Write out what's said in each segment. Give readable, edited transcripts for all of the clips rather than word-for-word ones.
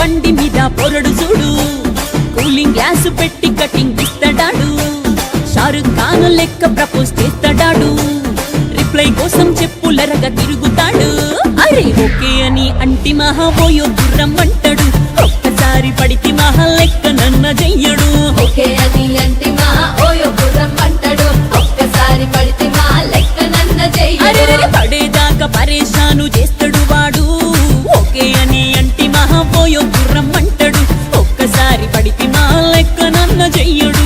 బండి మీద పొరడు చూడు, కూలింగ్ గ్లాసు పెట్టి కటింగ్ ఇస్తాడాడు, షారుఖ్ ఖాన్ లెక్క ప్రపోజ్ చేస్తాడాడు, రిప్లై కోసం చెప్పులరగా తిరుగుతాడు. అరే ఓకే అని అంటి మహా ఓయో గుర్రం అంటాడు, ఒక్కసారి పడితి మహా లెక్క నన్న చెయ్యడు. ఓకే అని అంటి మహా ఓయో గుర్రం అంటాడు, ఒక్కసారి పడితి మహా లెక్క నన్న చెయ్యడు. పడేదాకా పరేషాను చేస్తాడు వాడు, ఓకే అని అంటి మహా ఓయో గుర్రం అంటాడు, ఒక్కసారి పడితి మహా లెక్క నన్న చెయ్యడు.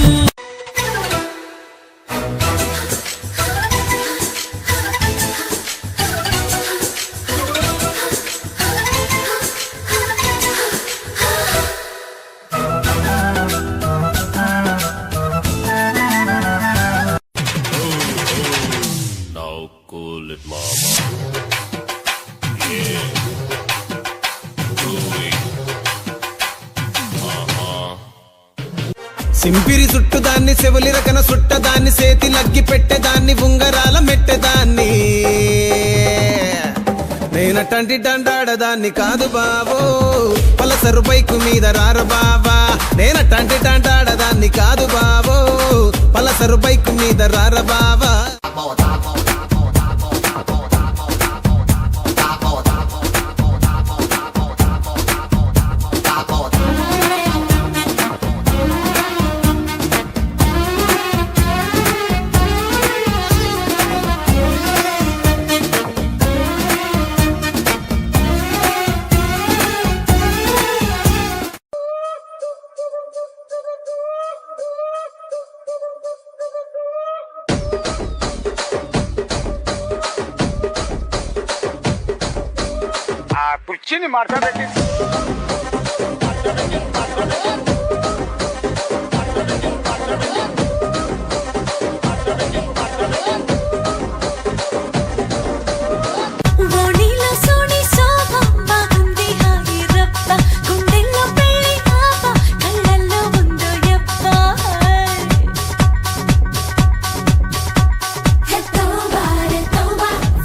సింపిరి చుట్టుదాన్ని చెవులి రకన సుట్టదాన్ని సేతి లగ్గి పెట్టేదాన్ని ఉంగరాల మెట్టేదాన్ని నేనటంటి డండాడదాన్ని కాదు బావో పలసరు బైకు మీద రార బావా. నేనటంటి డండాడదాన్ని కాదు బావో పలసరు బైకు మీద రార బావా. కుర్చీని మాట్లాడండి.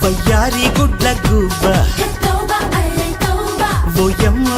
వయ్యారి గుడ్ల గుబ్బ ఓయమ్మ